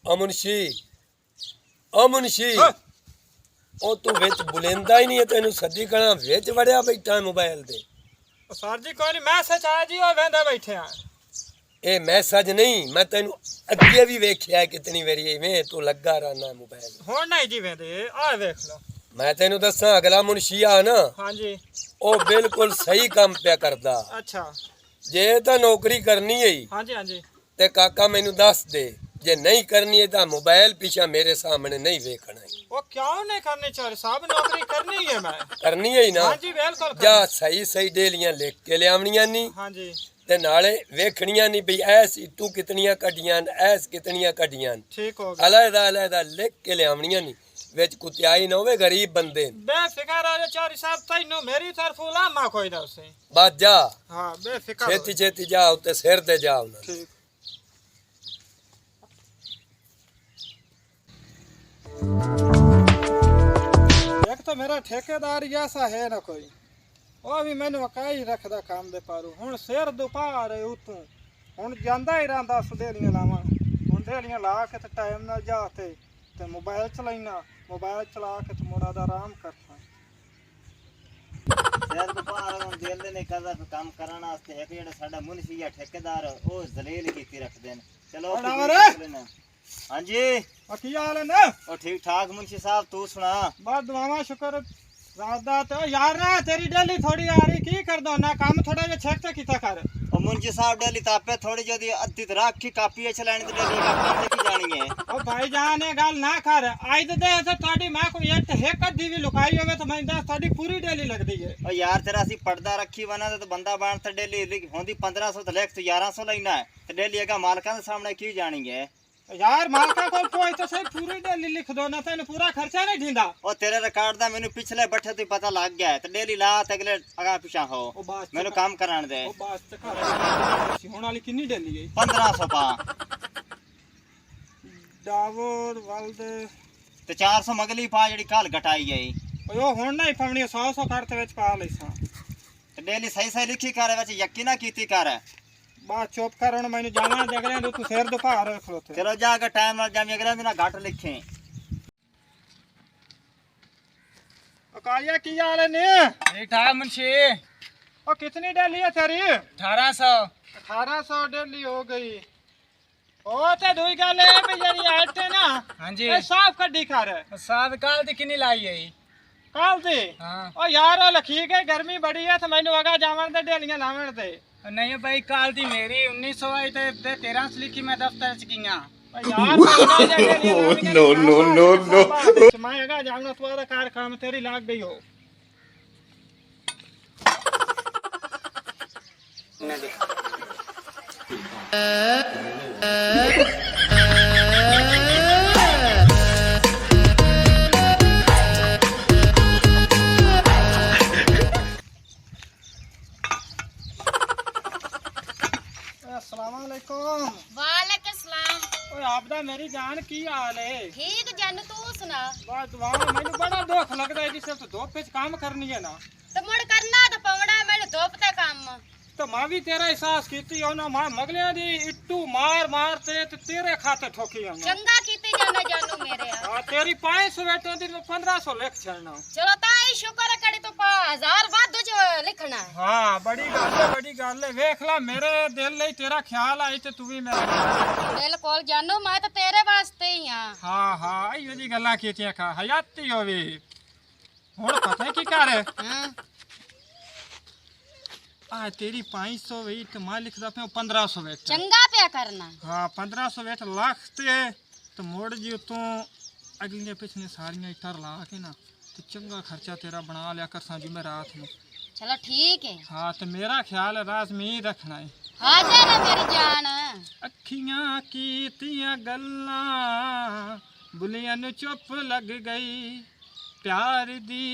ओ मुंशी ओ मुंशी ओ तू विच बुलेंदा ही नहीं है तेनू सदी कणा विच वड़िया बैठा है मोबाइल दे सर जी कोई नहीं मैसेज आया जी ओ वेंदे बैठे हैं ए मैसेज नहीं मैं तेनू अगे भी वेख्या कितनी बारी इवें तू लगा रहना मोबाइल हुण नहीं जी वेंदे आ देख लो मैं तेनू दसा अगला मुंशी आ ना हां जी ओ बिल्कुल सही काम पे करदा अच्छा जे तो नौकरी करनी है हां जी ते काका मैनू दस दे जे नहीं करनी है तो मोबाइल पीछा मेरे सामने नहीं वेखना है वो क्यों नहीं करनी चाहिए साहब नौकरी करनी है मैं करनी है ना हां जी बिल्कुल जा सही सही डेलियां लिख के लियावणियां नहीं हां जी ते नाले वेखणियां नहीं भी ऐस तू कितनियां कड्डियां ऐस कितनियां कड्डियां ठीक हो गया अलग अलग लिख के लियावणियां नहीं विच कुत्याई ना होवे गरीब बंदे बेफिक्र आ चारी साहब तैनू मेरी तरफ उलामा कोई ना उसे बस जा हां बेफिक्र छेती छेती जा उते सिर दे जाओ ना ठीक एक तो मेरा ठेकेदार ऐसा है ना कोई वो भी मैंने वकाई रखदा काम दे पारू हुण सिर दुपार उतू हुण जांदा ही रहंदा सदेलियां लावां हुण देलियां ला के ते टाइम ना जाते ते मोबाइल चलाइना मोबाइल चला के ते मुड़ा दा आराम करता सिर दुपार हुण जेल ने करदा काम करन वास्ते एक जेड़ा साडा मुंशी या ठेकेदार ओ जलील कीती रखदे ने चलो हां जी की हाल है ना ओ ठीक ठाक मुंशी साहब तू सुना बस दुआवा शुक्र रादा तो यार ना तेरी डेली थोड़ी आ रही की कर दो ना काम थोड़ा जो छेक ते कीता कर ओ मुंशी साहब डेली तापे थोड़ी जदी अद्धी तो राख की कापी है चलानी तो डेली का काम की जानी है ओ भाईजान ये गल ना कर आज तो दे तो तोडी मां को एक हेक दी भी लुकाई होवे तो मैं दस तोडी पूरी डेली लगदी है ओ यार तेरा सी पर्दा रखी बना तो बंदा बाण ते डेली होंदी 1500 तो लेख तो 1100 लेना है तो डेली का मालकां दे सामने की जानी है यार मालका को कोई तो सही पूरी डेली लिख दो ना तेन पूरा खर्चा नहीं ढींदा ओ तेरे रिकॉर्ड दा मेनू पिछले बैठे तो पता लग गया है तो डेली ला ते अगले आगा पीछा हो मेनू काम करान दे ओ बस ते कर होण वाली कितनी डेली है 1500 पा डावर वालदे ते 400 मगली पा जेडी काल घटाई है ओ हुण नहीं पवनी 100 कर ते विच पा लेसा ते डेली सही सही लिखी कर विच यकीन कीती कर बात चुप कर हुण मैनू जाना जगले तू सिर दुपार खलोते चलो जाके टाइम नाल जामी अगले दिन घाट लिखे कालिया की हाल है ने ठीक ठाक मुंशी ओ कितनी डेली है तेरी 1800 1800 डेली हो गई ओ ते दुई गल है भी जेडी आइट है ना हां जी ए साफ कड्डी कर साहब काल दी किनी लाई है काल दी हां ओ यार ओ लखी गई गर्मी बड़ी है तो मैनू अगा जावन दे डेलियां लावण दे नहीं भाई काल दी मेरी 1900 आई ते 1300 लिखी मैं दफ्तर च गया यार नो मैं अगा जावना तुम्हारा कार काम तेरी लाग गई हो अस्सलामुअलैकुम वालेकुम सलाम ओए आपदा मेरी जान की हाल है ठीक जानू तू सुना बस दुआ मैनू बड़ा दुख लगदा है जिसे तो धोप विच काम करनी है ना तो मुड़ करना तो पवड़ा मैंने धोप ते काम तो मैं भी तेरा एहसास कीती हो ना मैं मगलियां दी इट्टू मार मार ते तेरे खाते ठोकी हूं चंगा कीते जाना जानू मेरे हां तेरी 500 वेटों दी 1500 लिख छड़ना चलो ताई शुक्र है कड़ी तो 1000 बाद जो लिखना है हां बड़ी गल है देख ला मेरे दिल ले तेरा ख्याल आई ते तू भी मेरा बिल्कुल जानू मैं तो तेरे वास्ते ही हां हां इयो दी गल्ला कीतियां खा हयाती होवे हुन पता की कर हां आ तेरी 500 वेट मैं लिखदा पे 1500 वेट चंगा पे करना हाँ 1500 वेट लाख ते तो मोड़ जी तू अगली पिछले सारियां इटर ला के ना तो चंगा खर्चा तेरा बना लिया कर सा जुमेरात में चलो ठीक है हाँ तो मेरा ख्याल है राज में ही रखना है आ जाना मेरी जान अखियां कीतियां गल्लां बुलियां नू चुप लग गई प्यार दी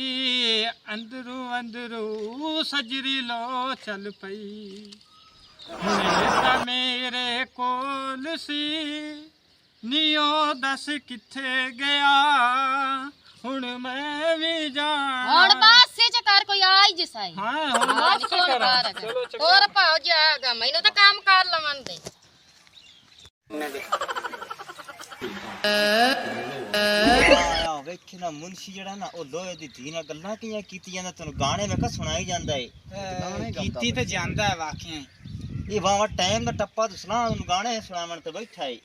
अंदरू अंदरू सजरी लो चल पई हुणे मेरे कोल सी नियो दस किथे गया हुण मैं भी जाना और बात से चकार कोई आई जिसाई हाँ हुण बात से करा चलो चलो और पाओ जागा मैनू तो काम कर लवन दे ਆਇਆ ਵੇਖੀ ਨਾ ਮੁਨਸ਼ੀ ਜਿਹੜਾ ਨਾ ਉਹ ਲੋਹੇ ਦੀ ਧੀ ਨਾਲ ਗੱਲਾਂ ਕਿਆਂ ਕੀਤੀਆਂ ਨੇ ਤੈਨੂੰ ਗਾਣੇ ਵੇਖ ਸੁਣਾਈ ਜਾਂਦਾ ਏ ਕੀਤੀ ਤੇ ਜਾਂਦਾ ਹੈ ਵਾਕਿਆ ਇਹ ਵਾਵਾ ਟਾਈਮ ਦਾ ਟੱਪਾ ਤੂੰ ਸੁਣਾ ਉਹਨੂੰ ਗਾਣੇ ਸੁਣਾਉਣ ਤੇ ਬੈਠਾ ਏ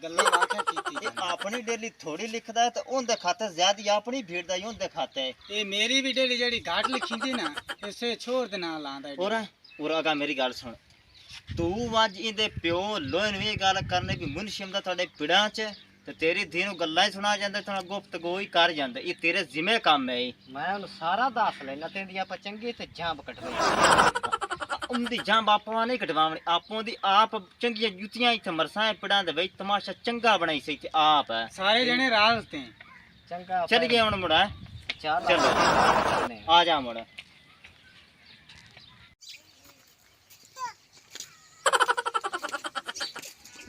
ਗੱਲਾਂ ਵਾਕਿਆ ਕੀਤੀ ਇਹ ਆਪਣੀ ਡੇਲੀ ਥੋੜੀ ਲਿਖਦਾ ਹੈ ਤੇ ਉਹਦੇ ਖਾਤੇ ਜ਼ਿਆਦੀ ਆਪਣੀ ਭੀੜ ਦਾ ਹੀ ਉਹਦੇ ਖਾਤੇ ਇਹ ਮੇਰੀ ਵੀ ਡੇਲੀ ਜਿਹੜੀ ਘਾਟ ਲਿਖੀ ਦੀ ਨਾ ਇਸੇ ਛੋੜ ਦੇ ਨਾਲ ਲਾਂਦਾ ਉਰਾ ਅਗਾ ਮੇਰੀ ਗੱਲ ਸੁਣ ਤੂੰ ਅੱਜ ਇਹਦੇ ਪਿਓ ਲੋਹੇ ਨੂੰ ਇਹ ਗੱਲ ਕਰਨੇ ਵੀ ਮੁਨਸ਼ੀ ਦਾ ਤੁਹਾਡੇ ਪਿੜਾਂ 'ਚ ਤੇ ਤੇਰੀ ਧੀ ਨੂੰ ਗੱਲਾਂ ਹੀ ਸੁਣਾ ਜਾਂਦਾ ਤਾਂ ਗੁਫ਼ਤਗੂ ਹੀ ਕਰ ਜਾਂਦਾ ਇਹ ਤੇਰੇ ਜ਼ਿੰਮੇ ਕੰਮ ਹੈ ਮੈਂ ਉਹਨੂੰ ਸਾਰਾ ਦੱਸ ਲੈਣਾ ਤੇ ਦੀ ਆਪਾਂ ਚੰਗੀ ਤੇ ਜਾਂਬ ਕੱਟ ਲਈ ਉਹਦੀ ਜੰਬ ਆਪਾਂ ਨਹੀਂ ਕਟਵਾਉਣੀ ਆਪੋਂ ਦੀ ਆਪ ਚੰਗੀਆਂ ਜੁੱਤੀਆਂ ਇੱਥੇ ਮਰਸਾਂ ਪਿੜਾਂ ਦੇ ਵਿੱਚ ਤਮਾਸ਼ਾ ਚੰਗਾ ਬਣਾਈ ਸੀ ਤੇ ਆਪ ਹੈ ਸਾਰੇ ਜਣੇ ਰਾਜ਼ ਤੇ ਚੰਗਾ ਚੱਲ ਗਿਆ ਹੁਣ ਮੁੰਡਾ ਚੱਲ ਚਲੋ ਆ ਜਾ ਮੁੰਡਾ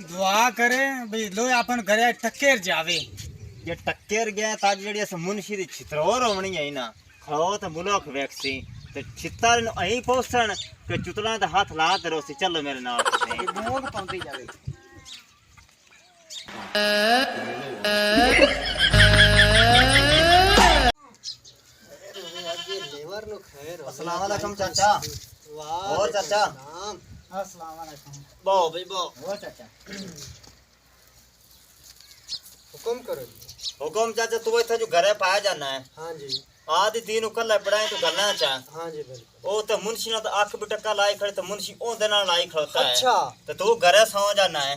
दुआ करे भाई लो अपन घरे टक्कर जावे ਜੇ ਟੱਕਰ ਗਿਆ ਤਾਂ ਜਿਹੜੀ ਇਸ ਮੁਨਸ਼ੀ ਦੀ ਛਿਤਰੋਰ ਹੋਣੀ ਹੈ ਨਾ ਖਲੋ ਤੇ ਮੁਲਕ ਵੇਖਸੀ ਤੇ ਛਿੱਤਰ ਨੂੰ ਐਂ ਪੋਸਣ ਕਿ ਚੁਤਲਾਂ ਦਾ ਹੱਥ ਲਾ ਤੇ ਰੋਸੀ ਚੱਲੋ ਮੇਰੇ ਨਾਲ ਤੁਸੀਂ ਮੋਗ ਪਾਉਂਦੀ ਜਾਵੇ ਲੇਵਰ ਨੂੰ ਖੈਰ अस्सलाम वालेकुम चाचा ਵਾਹ ਹੋਰ ਚਾਚਾ अस्सलाम वालेकुम ਬੋ ਬਈ ਬੋ ਹੋ ਚਾਚਾ ਹੁਕਮ ਕਰੋ ਜੀ ਹੁਕਮ ਚਾਚਾ ਤੂੰ ਇੱਥੇ ਜੋ ਘਰੇ ਪਾਇਆ ਜਾਣਾ ਹੈ ਹਾਂਜੀ ਆਦੀ ਦੀ ਨੂੰ ਕੱਲਾ ਪੜਾਏ ਤੂੰ ਗੱਲਾਂ ਚਾ ਹਾਂਜੀ ਬਿਲਕੁਲ ਉਹ ਤੇ ਮੁਨਸ਼ੀ ਨਾਲ ਤਾਂ ਅੱਖ ਬਿਟਕਾ ਲਾਈ ਖੜੇ ਤੇ ਮੁਨਸ਼ੀ ਉਹਦੇ ਨਾਲ ਲਾਈ ਖੜੋਤਾ ਹੈ ਅੱਛਾ ਤੇ ਤੂੰ ਘਰੇ ਸੌ ਜਾਣਾ ਹੈ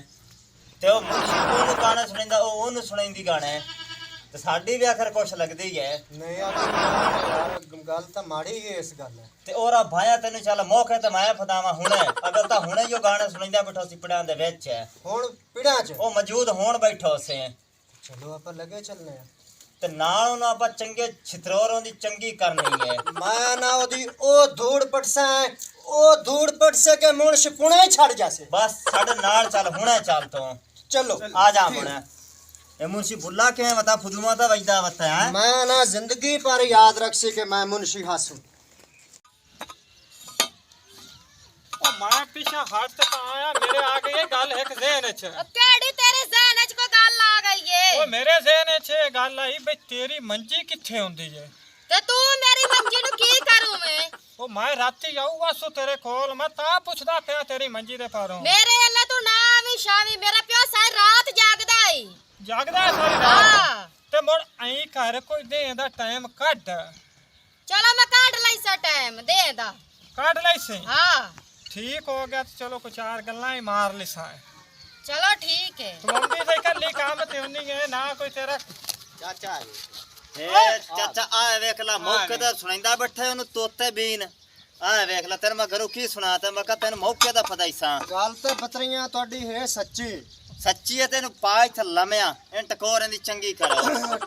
ਤੇ ਉਹ ਮੁਨਸ਼ੀ ਉਹਨੂੰ ਗਾਣਾ ਸੁਣਾਉਂਦਾ ਉਹ ਉਹਨੂੰ ਸੁਣਾਉਂਦੀ ਗਾਣਾ ਹੈ ਤੇ ਸਾਡੀ ਵੀ ਆਖਰ ਕੁਛ ਲੱਗਦੀ ਹੈ ਨਹੀਂ ਯਾਰ ਗੱਲ ਤਾਂ ਮਾੜੀ ਹੀ ਇਸ ਗੱਲ ਹੈ ਤੇ ਉਹਰਾ ਭਾਇਆ ਤੈਨੂੰ ਚੱਲ ਮੌਕੇ ਤੇ ਮੈਂ ਫਦਾਵਾ ਹੁਣੇ ਅਗਰ ਤਾਂ ਹੁਣੇ ਜੋ ਗਾਣਾ ਸੁਣਾਉਂਦਾ ਬੈਠੋ ਸੀ ਪਿੜਾਂ ਦੇ ਵਿੱਚ ਹੁਣ ਪਿੜਾਂ 'ਚ ਉਹ ਮੌਜੂਦ ਹੋਣ ਬੈਠੋ ਸੇ ਚਲੋ ਆਪਾਂ ਲੱਗੇ ਚੱਲਨੇ ਆ ਤੇ ਨਾਲ ਉਹਨੂੰ ਆਪਾਂ ਚੰਗੇ ਛਿਤਰੋਰਾਂ ਦੀ ਚੰਗੀ ਕਰਨੀ ਹੈ ਮੈਂ ਨਾ ਉਹਦੀ ਉਹ ਧੂੜ ਪਟਸਾ ਉਹ ਧੂੜ ਪਟਸੇ ਕੇ ਮੁਨਸ਼ ਪੁਣੇ ਛੱਡ ਜਾਸੇ ਬਸ ਸਾਡੇ ਨਾਲ ਚੱਲ ਹੁਣੇ ਚੱਲ ਤੂੰ ਚਲੋ ਆ ਜਾ ਹੁਣੇ ਇਹ ਮੁਨਸ਼ੀ ਬੁੱਲਾ ਕਿਵੇਂ ਬਤਾ ਫੁਦੂਮਾ ਦਾ ਵਜਦਾ ਬਤਾ ਹੈ मैं ना जिंदगी पर याद रख सी कि मैं मुंशी हासूं ਉਹ ਮੈਂ ਪਿੱਛੇ ਹਟ ਤੇ ਤਾਂ ਆਇਆ ਮੇਰੇ ਆ ਗਈ ਇਹ ਗੱਲ ਇੱਕ ਜ਼ਿਹਨ 'ਚ ਕਿਹੜੀ ਤੇਰੇ ਜ਼ਹਿਨ 'ਚ ਕੋਈ ਗੱਲ ਆ ਗਈ ਏ ਉਹ ਮੇਰੇ ਜ਼ਿਹਨ 'ਚ ਇਹ ਗੱਲ ਆਈ ਬਈ ਤੇਰੀ ਮੰਜੀ ਕਿੱਥੇ ਹੁੰਦੀ ਏ ਤੇ ਤੂੰ ਮੇਰੀ ਮੰਜੀ ਨੂੰ ਕੀ ਕਰੂੰ ਮੈਂ ਉਹ ਮੈਂ ਰਾਤੀ ਆਊਗਾ ਸੋ ਤੇਰੇ ਕੋਲ ਮੈਂ ਤਾਂ ਪੁੱਛਦਾ ਪਿਆ ਤੇਰੀ ਮੰਜੀ ਦੇ ਪਾਰੋਂ ਮੇਰੇ ਅੱਲਾ ਤੂੰ ਨਾ ਵੀ ਸ਼ਾਮੀ ਮੇਰਾ ਪਿਓ ਸਾਰੀ ਰਾਤ ਜਾਗਦਾ ਈ ਜਾਗਦਾ ਹੈ ਸਾਰੀ ਰਾਤ ਹਾਂ ਤੇ ਮੁੜ ਐਂ ਕਰ ਕੋਈ ਦੇ ਦਾ ਟਾਈਮ ਕੱਢ ਚਲੋ ਮੈਂ ਕੱਢ ਲਈ ਸਾ ਟਾਈਮ ਦੇ ਦਾ ਕੱਢ ਲਈ ਸੀ ਹਾਂ ਠੀਕ ਹੋ ਗਿਆ ਤੇ ਚਲੋ ਕੁ ਚਾਰ ਗੱਲਾਂ ਹੀ ਮਾਰ ਲਿਸਾਂ ਚਲੋ ਠੀਕ ਹੈ ਤੂੰ ਮੰਮੀ ਤੇ ਇਕੱਲੀ ਕੰਮ ਤੇ ਹੁੰਨੀ ਹੈ ਨਾ ਕੋਈ ਤੇਰਾ चाचा ਏ ਚਾਚਾ ਆ ਵੇਖ ਲੈ ਮੌਕੇ ਤੇ ਸੁਣਾਉਂਦਾ ਬੈਠੇ ਉਹਨੂੰ ਤੋਤੇ ਬੀਨ ਆ ਵੇਖ ਲੈ ਤੇਰੇ ਮੈਂ ਘਰੋਂ ਕੀ ਸੁਣਾਤਾ ਮੈਂ ਕਹਾਂ ਤੈਨੂੰ ਮੌਕੇ ਦਾ ਪਤਾ ਹੀ ਸਾਂ गल तो बतरियां तोड़ी है सच्ची ਸੱਚੀ ਹੈ ਤੈਨੂੰ ਪਾ ਇੱਥੇ ਲਮਿਆ ਇਹ ਟਕੋਰ ਇਹਦੀ ਚੰਗੀ ਕਰੋ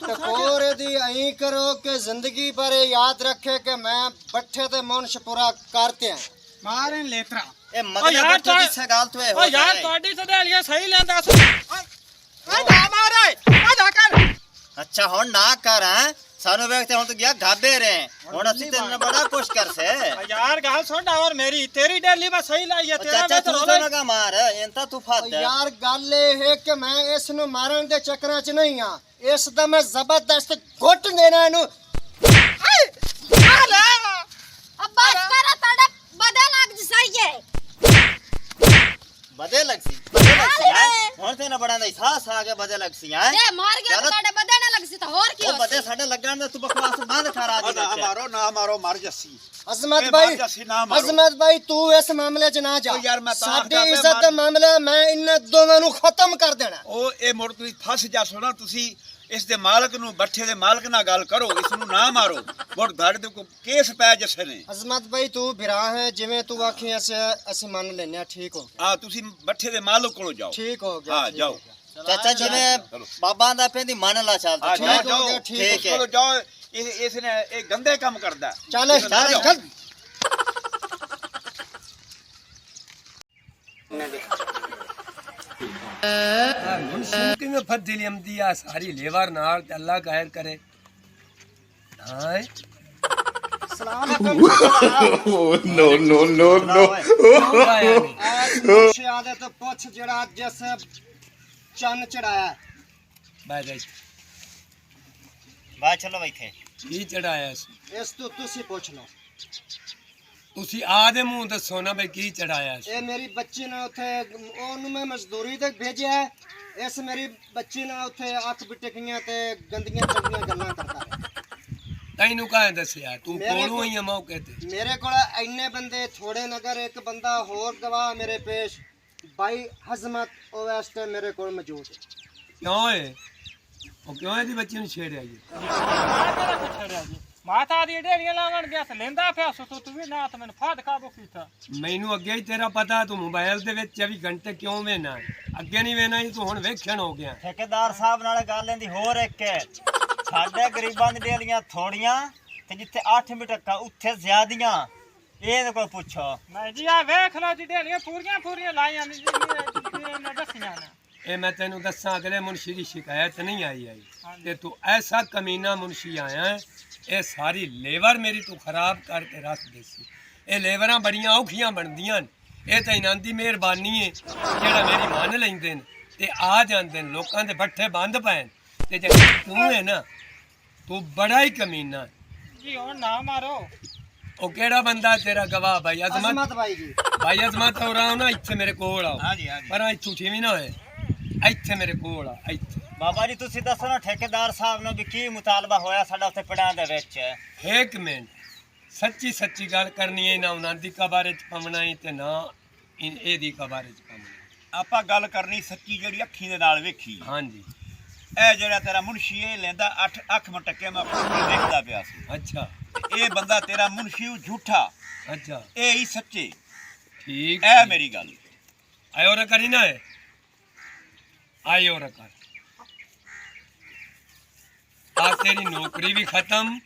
टकोर दी आई करो कि जिंदगी पर याद रखे कि मैं बट्ठे ते मुंश पूरा करते हैं मारे लेतरा ਇਹ ਮਗਰ ਯਾਰ ਬੈਠੋ ਦੀ ਤਾਂ- ਸਗਾਲ ਤੋਂ ਇਹ ਓ ਹੋ ਯਾਰ ਜਾਏ ਤੁਹਾਡੀ ਸਦੇਲੀਆਂ ਸਹੀ ਲੈਂਦਾ ਓਏ ਨਾ ਮਾਰੇ ਆ ਜਾ ਕਰ ਅੱਛਾ ਹੁਣ ਨਾ ਕਰ ਹੈ ਸਾਨੂੰ ਵੇਖਤੇ ਹੁਣ ਤੂੰ ਗਿਆ ਗਾਬੇ ਰੇ ਹੁਣ ਅਸੀਂ ਤੈਨੂੰ ਬੜਾ ਕੁਛ ਕਰਸੇ ਯਾਰ ਗੱਲ ਸੁਣ ਔਰ ਮੇਰੀ ਤੇਰੀ ਡੇਲੀ ਮੈਂ ਸਹੀ ਲਾਈ ਹੈ ਤੇਰਾ ਚਾਚਾ ਮੈਂ ਤੂੰ ਰੋਲੇ ਲਗਾ ਮਾਰ ਇੰਤਾ ਤੂੰ ਫੱਦ यार गल ये है कि मैं इस नु मारन दे चक्करां च नहीं हां इस दा मैं जबरदस्त घुट देना इनु अब बस कर तड़े बदल लग सही है ਬਦੇ ਲੱਗਸੀ ਹੈ ਹੁਣ ਤੇ ਨਾ ਬੜਾ ਨਹੀਂ ਸਾਹ ਆ ਕੇ ਬਦੇ ਲੱਗਸੀ ਹੈ दे मार गया चलो। तड़े बदल ना लग सी तो और की ਉਹ हो ਬਦੇ ਸਾਡੇ ਲੱਗਣ ਦੇ ਤੂੰ ਬਕਵਾਸ ਬੰਦ ਕਰ ਆ ਜੀ ਮਾਰੋ ਨਾ ਮਾਰੋ ਮਰ ਜੱਸੀ अजमत ए, भाई मार जस्सी ना मारो। अजमत भाई तू इस मामले च ना जा ओ यार, मैं तार साडी का पे इज्जत मार- दा मामला मैं इन दोवां नु खत्म कर देना ਉਹ ਇਹ ਮੁੜ ਤੁਸੀਂ ਫਸ ਜਾ ਸੋਣਾ ਤੁਸੀਂ ਇਸ ਦੇ ਮਾਲਕ ਨੂੰ ਬੱਠੇ ਦੇ ਮਾਲਕ ਨਾਲ ਗੱਲ ਕਰੋ ਇਸ ਨੂੰ ਨਾ ਮਾਰੋ ਮੁੜ ਤੁਹਾਡੇ ਤੇ ਕੋਈ ਕੇਸ ਪੈ ਜੱਸੇ ਨੇ अजमत भाई तू बिरा है जिवें तू आखी अस मान लेने ठीक हो गया ਆ ਤੁਸੀਂ ਬੱਠੇ ਦੇ ਮਾਲਕ ਕੋਲੋਂ ਜਾਓ ठीक हो गया ਹਾਂ ठीक ਜਾਓ हो गया। ਚਾਚਾ ਜਿਵੇਂ ਬਾਬਾ ਦਾ ਪੈਂਦੀ ਮੰਨ ਲਾ ਚੱਲ ਹਾਂ ਤੂੰ ਜਾਓ ठीक हो ਜਾਓ गया, ठीक ठीक ਉਸ है। ਕੋਲੋਂ ਜਾਓ ਇਸ ਨੇ ਇਹ ਗੰਦੇ ਕੰਮ ਕਰਦਾ चल चल, चल चल मुंशी किवें फदिल अमदी आ सारी लेवर नाल ते अल्लाह कहर करे हां मुंशी आदे तो पुछ जड़ा जिस चन चढ़ाया ਬਾਈ ਜੀ ਬਾਹਰ ਚਲੋ ਇੱਥੇ ਕੀ ਚੜਾਇਆ ਸੀ ਇਸ ਤੋਂ ਤੁਸੀਂ ਪੁੱਛ ਲਓ। ਤੁਸੀਂ ਆਦੇ ਮੂੰਹ ਦੱਸੋ ਨਾ ਬਈ ਕੀ ਚੜਾਇਆ ਸੀ ਇਹ ਮੇਰੀ ਬੱਚੀ ਨੇ ਉੱਥੇ ਉਹਨੂੰ ਮੈਂ ਮਜ਼ਦੂਰੀ ਤੇ ਭੇਜਿਆ ਹੈ। ਇਸ ਮੇਰੀ ਬੱਚੀ ਨੇ ਉੱਥੇ ਅੱਖ ਬਿਟਕੀਆਂ ਤੇ ਗੰਦੀਆਂ ਚੰਗੀਆਂ ਗੱਲਾਂ ਕਰਦਾ ਹੈ। ਤੈਨੂੰ ਕਾਹੇ ਦੱਸਿਆ ਤੂੰ ਮੇਰੇ ਕੋਲੋਂ ਕੋਲ- ਹੀ ਆ ਮੌਕੇ ਤੇ ਮੇਰੇ ਕੋਲ ਇੰਨੇ ਬੰਦੇ ਥੋੜੇ ਨਗਰ ਇੱਕ ਬੰਦਾ ਹੋਰ ਗਵਾਹ ਮੇਰੇ ਪੇਸ਼ ਬਾਈ ਹਜ਼ਮਤ ਉਹ ਇਸ ਟਾਈਮ ਮੇਰੇ ਕੋਲ ਮੌਜੂਦ ਹੈ। ਕਿਉਂ ਏ ਉਹ ਕਿਉਂ ਇਹਦੀ ਬੱਚੀ ਨੂੰ ਛੇੜਿਆ ਜੀ ਛੜਿਆ ਜੀ ਮਾਤਾ ਦੀ ਢੇਰੀਆਂ ਲਾਵਣ ਗਿਆ ਤੇ ਲੈਂਦਾ ਪਿਆ ਸੋ ਤੂੰ ਵੀ ਨਾ ਤੇ ਮੈਨੂੰ ਫਾਦ ਕਾਬੂ ਕੀਤਾ। ਮੈਨੂੰ ਅੱਗੇ ਹੀ ਤੇਰਾ ਪਤਾ ਤੂੰ ਮੋਬਾਈਲ ਦੇ ਵਿੱਚ 24 ਘੰਟੇ ਕਿਉਂ ਵੇਨਾ ਅੱਗੇ ਨਹੀਂ ਵੇਨਾ ਤੂੰ ਹੁਣ ਵੇਖਣ ਹੋ ਗਿਆ ਠੇਕੇਦਾਰ ਸਾਹਿਬ ਨਾਲ ਗੱਲ ਇਹਦੀ ਹੋਰ ਇੱਕ ਹੈ ਸਾਡੇ ਗਰੀਬਾਂ ਦੀ ਡੇਲੀਆਂ ਥੋੜੀਆਂ ਤੇ ਜਿੱਥੇ 8 ਮਿੰਟ ਉੱਥੇ ਜ਼ਿਆਦੀਆਂ ਇਹਦੇ ਕੋਲ ਪੁੱਛੋ। ਨਹੀਂ ਜੀ ਆ ਵੇਖ ਲਓ ਜੀ ਢੇਰੀਆਂ ਪੂਰੀਆਂ ਲਾਈਆਂ ਨੇ ਜੀ ਮੈਂ ਦੱਸੀਆਂ ਨੇ। ਇਹ ਮੈਂ ਤੈਨੂੰ ਦੱਸਾਂ ਅਗਲੇ ਮੁਨਸ਼ੀ ਦੀ ਸ਼ਿਕਾਇਤ ਨਹੀਂ ਆਈ ਤੇ ਤੂੰ ਐਸਾ ਕਮੀਨਾ ਮੁਨਸ਼ੀ ਆਇਆ ਹੈ ਇਹ ਸਾਰੀ ਲੇਬਰ ਮੇਰੀ ਤੂੰ ਖਰਾਬ ਕਰਕੇ ਰੱਖ ਦੇ ਸੀ। ਇਹ ਲੇਬਰਾਂ ਬੜੀਆਂ ਔਖੀਆਂ ਬਣਦੀਆਂ ਨੇ ਇਹ ਤਾਂ ਇਹਨਾਂ ਦੀ ਮਿਹਰਬਾਨੀ ਹੈ ਜਿਹੜਾ ਮੇਰੀ ਮੰਨ ਲੈਂਦੇ ਨੇ ਤੇ ਆ ਜਾਂਦੇ ਨੇ ਲੋਕਾਂ ਦੇ ਬੱਠੇ ਬੰਦ ਪਏ ਤੇ ਜੇ ਤੂੰ ਹੈ ਨਾ ਤੂੰ ਬੜਾ ਹੀ ਕਮੀਨਾ ਜੀ ਹੁਣ ਨਾ ਮਾਰੋ। ਉਹ ਕਿਹੜਾ ਬੰਦਾ ਤੇਰਾ ਗਵਾਹ ਭਾਈ ਅਜ਼ਮਤ ਹਜ਼ਮਤ ਬਾਈ ਜੀ ਭਾਈ ਅਜ਼ਮਤ ਹੋ ਰਹਾ ਨਾ ਇੱਥੇ ਮੇਰੇ ਕੋਲ ਆਓ ਹਾਂਜੀ ਹਾਂਜੀ ਪਰ ਇੱਥੋਂ ਠੀਵੀਂ ਨਾ ਹੋਏ ਇੱਥੇ ਮੇਰੇ ਕੋਲ ਆ ਇੱਥੇ ਬਾਬਾ ਜੀ ਤੁਸੀਂ ਦੱਸੋ ਨਾ ਠੇਕੇਦਾਰ ਸਾਹਿਬ ਨਾਲ ਵੀ ਕੀ ਮੁਤਾਲਬਾ ਹੋਇਆ ਸਾਡਾ ਉੱਥੇ ਪਿੰਡਾਂ ਦੇ ਵਿੱਚ। ਇੱਕ ਮਿੰਟ ਸੱਚੀ ਗੱਲ ਕਰਨੀ ਹੈ ਨਾ ਉਹਨਾਂ ਦੀ ਕਬਾਰੇ ਚ ਪਵਣਾ ਹੀ ਤੇ ਨਾ ਇਹਦੀ ਕਬਾਰੇ ਚ ਪਵਣਾ। ਆਪਾਂ ਗੱਲ ਕਰਨੀ ਸੱਚੀ ਜਿਹੜੀ ਅੱਖੀ ਦੇ ਨਾਲ ਵੇਖੀ। ਹਾਂਜੀ ਇਹ ਜਿਹੜਾ ਤੇਰਾ ਮੁਨਸ਼ੀ ਇਹ ਲੈਂਦਾ 8 ਅੱਖ ਮਟਕੇ ਮੈਂ ਆਪਣੀ ਦੇਖਦਾ ਪਿਆ ਸੀ। ਅੱਛਾ ਇਹ ਬੰਦਾ ਤੇਰਾ ਮੁਨਸ਼ੀ ਉਹ ਝੂਠਾ ਅੱਛਾ ਇਹ ਹੀ ਸੱਚੇ। ਠੀਕ ਇਹ ਮੇਰੀ ਗੱਲ। ਆਇਓ ਰ ਕਰੀ ਨਾ ਆਇਓ ਰ ਕਰ ਆ ਤੇਰੀ ਨੌਕਰੀ ਵੀ ਖਤਮ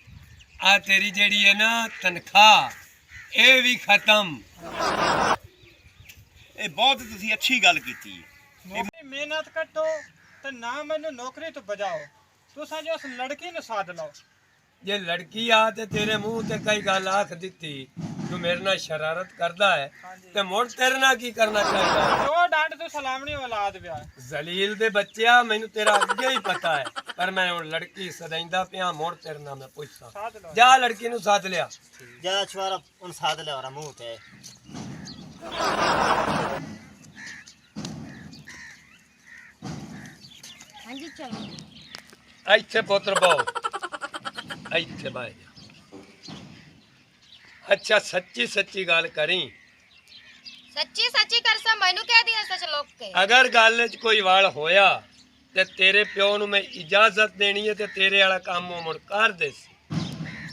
ਆ ਤੇਰੀ ਜਿਹੜੀ ਹੈ ਨਾ ਤਨਖਾਹ ਇਹ ਵੀ ਖਤਮ। ਇਹ ਬਹੁਤ ਤੁਸੀਂ ਅੱਛੀ ਗੱਲ ਕੀਤੀ। ਨੌਕਰੀ ਮਿਹਨਤ ਕੱਟੋ ਤੇ ਨਾ ਮੈਨੂੰ ਨੌਕਰੀ ਤੋਂ ਬਜਾਓ। ਤੁਸੀਂ ਜੋ ਉਸ ਲੜਕੀ ਨੂੰ ਸਾਧ ਲਓ। ਜੇ ਲੜਕੀ ਆ ਤੇ ਤੇਰੇ ਮੂੰਹ ਤੇ ਕਈ ਗੱਲ ਆਖ ਦਿੱਤੀ ਤੂੰ ਮੇਰੇ ਨਾਲ ਸ਼ਰਾਰਤ ਕਰਦਾ ਹੈ ਤੇ ਮੁੜ ਤੇਰੇ ਨਾਲ ਕੀ ਕਰਨਾ ਚਾਹੀਦਾ ਹੈ? ਜੋ ਡੰਡ ਤੋਂ ਸਲਾਮਣੀ ਔਲਾਦ ਵਿਆਹ ਜ਼ਲੀਲ ਦੇ ਬੱਚਿਆ ਮੈਨੂੰ ਤੇਰਾ ਅੱਗੇ ਹੀ ਪਤਾ ਹੈ ਪਰ ਮੈਂ ਹੁਣ ਲੜਕੀ ਸਦਾਈਂਦਾ ਪਿਆ ਮੁੜ ਤੇਰੇ ਨਾਲ ਮੈਂ ਪੁੱਛਦਾ ਸਾਧ ਲਓ। ਜਾ ਲੜਕੀ ਨੂੰ ਸਾਧ ਲਿਆ। ਜਾ ਛੁਆਰਾ ਉਹਨ ਸਾਧ ਲਿਆ ਉਹਦਾ ਮੂੰਹ ਤੇ। ਹਾਂਜੀ ਚਲੋ ਇੱਥੇ ਪੁੱਤਰ ਬਹੁ ਇੱਥੇ ਬਾਈ ਅੱਛਾ ਸੱਚੀ ਗੱਲ ਕਰੀ ਸੱਚੀ ਕਰਸਾ ਮੈਨੂੰ ਕਹਿ ਦਿਆ ਸੱਚ ਲੋਕ ਕੇ ਅਗਰ ਗੱਲ 'ਚ ਕੋਈ ਵਾਲ ਹੋਇਆ ਤੇ ਤੇਰੇ ਪਿਓ ਨੂੰ ਮੈਂ ਇਜਾਜ਼ਤ ਦੇਣੀ ਹੈ ਤੇ ਤੇਰੇ ਵਾਲਾ ਕੰਮ ਉਹ ਮੁੜ ਕਰ ਦੇ ਸੀ।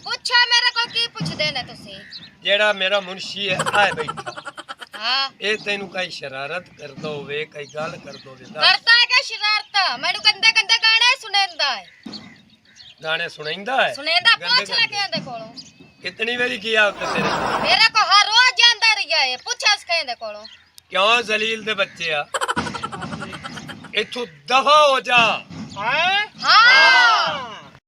ਪੁੱਛਾ ਮੇਰੇ ਕੋਲ ਕੀ ਪੁੱਛਦੇ ਨੇ ਤੁਸੀਂ? ਜਿਹੜਾ ਮੇਰਾ ਮੁਨਸ਼ੀ ਹੈ ਆਏ ਬੈਠਾ ਹਾਂ ਇਹ ਤੈਨੂੰ ਕਈ ਸ਼ਰਾਰਤ ਕਰਦਾ ਹੋਵੇ ਕਈ ਗੱਲ ਕਰਦਾ ਹੋਵੇ ਕਰਤਾ ਹੈ ਕਿ ਸ਼ਰਾਰਤ? ਮੈਨੂੰ ਗੰਦੇ ਗਾਣੇ ਸੁਣਾਉਂਦਾ ਹੈ। ਗਾਣੇ ਸੁਣਾਈਂਦਾ ਹੈ ਸੁਣਾਉਂਦਾ ਗੰਦੇ ਪੁੱਛ ਲੈ ਗੰਦੇ। ਕੇ ਇਹਦੇ ਕੋਲੋਂ। ਕਿਤਨੀ ਵਾਰੀ ਕੀਆ ਉੱਤੇ ਤੇਰੇ ਕੋਲ? ਮੇਰੇ ਕੋ ਹਰ ਰੋਜ਼ ਜਾਂਦਾ ਰਿਹਾ ਹੈ। ਪੁੱਛ ਇਸ ਕਹਿੰਦੇ ਕੋਲੋਂ। ਕਿਉਂ ਜ਼ਲੀਲ ਦੇ ਬੱਚੇ ਆ ਇੱਥੋਂ ਦਫਾ ਹੋ ਜਾ। ਹਾਂ ਹਾਂ